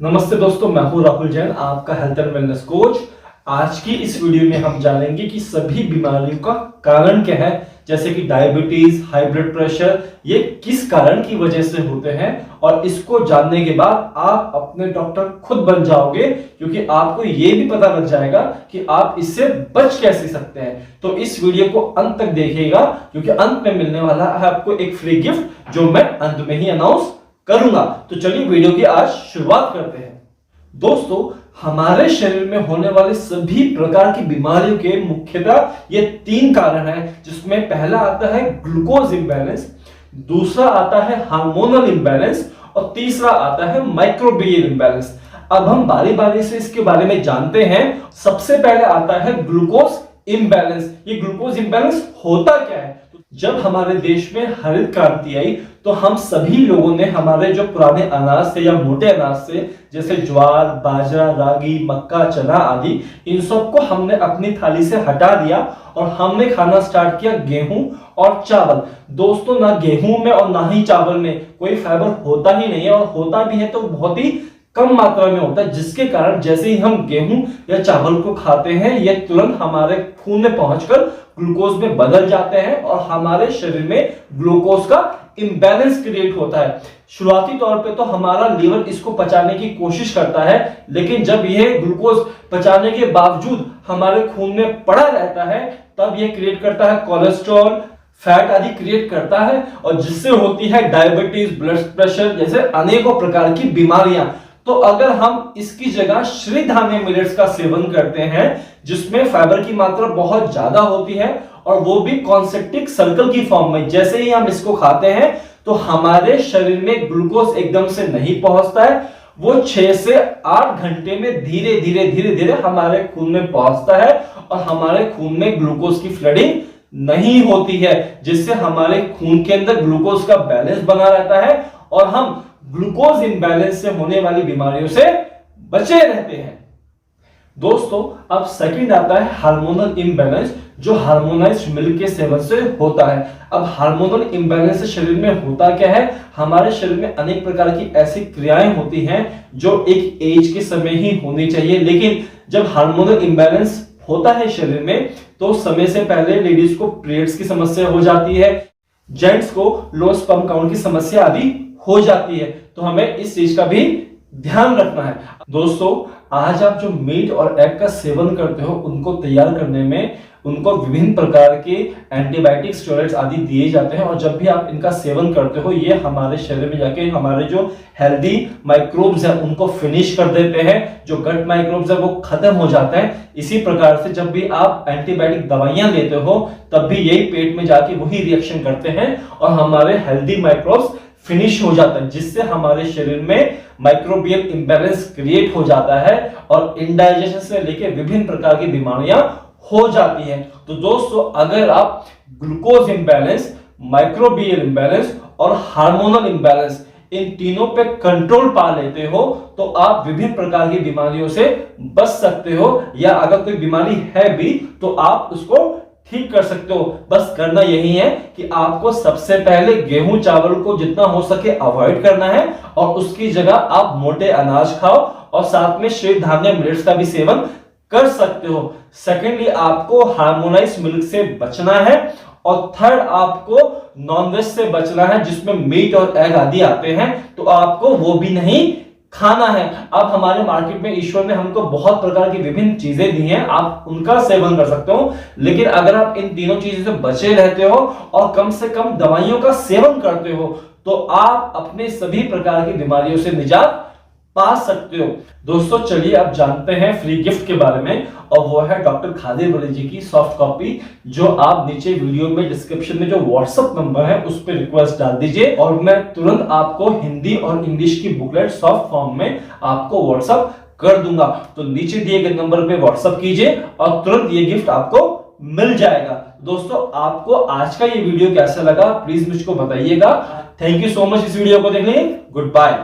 नमस्ते दोस्तों, मैं हूं राहुल जैन, आपका हेल्थ एंड वेलनेस कोच। आज की इस वीडियो में हम जानेंगे कि सभी बीमारियों का कारण क्या है, जैसे कि डायबिटीज, हाई ब्लड प्रेशर, ये किस कारण की वजह से होते हैं। और इसको जानने के बाद आप अपने डॉक्टर खुद बन जाओगे, क्योंकि आपको ये भी पता लग जाएगा कि आप इससे बच कैसे सकते हैं। तो इस वीडियो को अंत तक देखिएगा, क्योंकि अंत में मिलने वाला है आपको एक फ्री गिफ्ट, जो मैं अंत में ही अनाउंस करूंगा। तो चलिए वीडियो की आज शुरुआत करते हैं। दोस्तों, हमारे शरीर में होने वाले सभी प्रकार की बीमारियों के मुख्यतः ये तीन कारण हैं, जिसमें पहला आता है ग्लूकोज इंबैलेंस, दूसरा आता है हार्मोनल इंबैलेंस और तीसरा आता है माइक्रोबियल इंबैलेंस। अब हम बारी बारी से इसके बारे में जानते हैं। सबसे पहले आता है ग्लूकोज इंबैलेंस। ये ग्लूकोज इंबैलेंस होता क्या है? जब हमारे देश में हरित क्रांति आई तो हम सभी लोगों ने हमारे जो पुराने अनाज थे या मोटे अनाज से, जैसे ज्वार, बाजरा, रागी, मक्का, चना आदि, इन सबको हमने अपनी थाली से हटा दिया और हमने खाना स्टार्ट किया गेहूं और चावल। दोस्तों, ना गेहूं में और ना ही चावल में कोई फाइबर होता ही नहीं है, और होता भी है तो बहुत ही कम मात्रा में होता है, जिसके कारण जैसे ही हम गेहूं या चावल को खाते हैं, ये तुरंत हमारे खून में पहुंचकर ग्लूकोज में बदल जाते हैं और हमारे शरीर में ग्लूकोज का इंबैलेंस क्रिएट होता है। शुरुआती तौर पे तो हमारा लीवर इसको पचाने की कोशिश करता है, लेकिन जब यह ग्लूकोज पचाने के बावजूद हमारे खून में पड़ा रहता है, तब यह क्रिएट करता है कोलेस्ट्रॉल, फैट आदि क्रिएट करता है, और जिससे होती है डायबिटीज, ब्लड प्रेशर जैसे अनेकों प्रकार की बीमारियां। तो अगर हम इसकी जगह श्री धान्य मिलेट्स का सेवन करते हैं, जिसमें फाइबर की मात्रा बहुत ज्यादा होती है और वो भी कॉन्सेंट्रिक सर्कल की फॉर्म में, जैसे ही हम इसको खाते हैं तो हमारे शरीर में ग्लूकोज एकदम से नहीं पहुंचता है, वो 6 से 8 घंटे में धीरे धीरे हमारे खून में पहुंचता है और हमारे खून में ग्लूकोज की फ्लडिंग नहीं होती है, जिससे हमारे खून के अंदर ग्लूकोज का बैलेंस बना रहता है और हम ग्लूकोज इंबैलेंस से होने वाली बीमारियों से बचे रहते हैं। दोस्तों, अब सेकंड आता है हार्मोनल इंबैलेंस, जो हार्मोनाइज्ड मिल्क के सेवन से होता है। अब हार्मोनल इंबैलेंस से शरीर में होता क्या है? हमारे शरीर में अनेक प्रकार की ऐसी क्रियाएं होती हैं जो एक एज के समय ही होनी चाहिए, लेकिन जब हार्मोनल इंबैलेंस होता है शरीर में, तो समय से पहले लेडीज को पीरियड्स की समस्या हो जाती है, जेंट्स को लो स्पर्म काउंट की समस्या आदि हो जाती है। तो हमें इस चीज का भी ध्यान रखना है। दोस्तों, आज आप जो मीट और एग का सेवन करते हो, उनको तैयार करने में उनको विभिन्न प्रकार के एंटीबायोटिक, स्टेरॉइड्स आदि दिए जाते हैं, और जब भी आप इनका सेवन करते हो, ये हमारे शरीर में जाके हमारे जो हेल्दी माइक्रोब्स है उनको फिनिश कर देते हैं, जो गट माइक्रोब्स है वो खत्म हो जाते हैं। इसी प्रकार से जब भी आप एंटीबायोटिक दवाइयां लेते हो, तब भी यही पेट में जाके वही रिएक्शन करते हैं और हमारे हेल्दी माइक्रोब्स फिनिश हो जाता है, जिससे हमारे शरीर में माइक्रोबियल इंबैलेंस क्रिएट हो जाता है और इंडाइजेशन से लेकर विभिन्न प्रकार की बीमारियां हो जाती हैं। तो दोस्तों, अगर आप ग्लूकोज इंबैलेंस, माइक्रोबियल इंबैलेंस और हार्मोनल इंबैलेंस, इन तीनों पे कंट्रोल पा लेते हो, तो आप विभिन्न प्रकार की बीमारियों से बच सकते हो, या अगर कोई बीमारी है भी तो आप उसको ठीक कर सकते हो। बस करना यही है कि आपको सबसे पहले गेहूं चावल को जितना हो सके अवॉइड करना है, और उसकी जगह आप मोटे अनाज खाओ और साथ में श्री धान्य मिलेट्स का भी सेवन कर सकते हो। सेकेंडली, आपको हार्मोनाइज्ड मिल्क से बचना है, और थर्ड, आपको नॉनवेज से बचना है, जिसमें मीट और एग आदि आते हैं, तो आपको वो भी नहीं खाना है। अब हमारे मार्केट में ईश्वर ने हमको बहुत प्रकार की विभिन्न चीजें दी हैं, आप उनका सेवन कर सकते हो, लेकिन अगर आप इन तीनों चीजों से बचे रहते हो और कम से कम दवाइयों का सेवन करते हो, तो आप अपने सभी प्रकार की बीमारियों से निजात पा सकते हो। दोस्तों, चलिए अब जानते हैं फ्री गिफ्ट के बारे में, और वो है डॉक्टर खादिर वली जी की सॉफ्ट कॉपी, जो आप नीचे वीडियो में डिस्क्रिप्शन में जो व्हाट्सएप नंबर है उस पर रिक्वेस्ट डाल दीजिए, और मैं तुरंत आपको हिंदी और इंग्लिश की बुकलेट सॉफ्ट फॉर्म में आपको व्हाट्सएप कर दूंगा। तो नीचे दिए गए नंबर पे व्हाट्सएप कीजिए और तुरंत ये गिफ्ट आपको मिल जाएगा। दोस्तों, आपको आज का ये वीडियो कैसा लगा प्लीज मुझको बताइएगा। थैंक यू सो मच इस वीडियो को देखने। Good bye.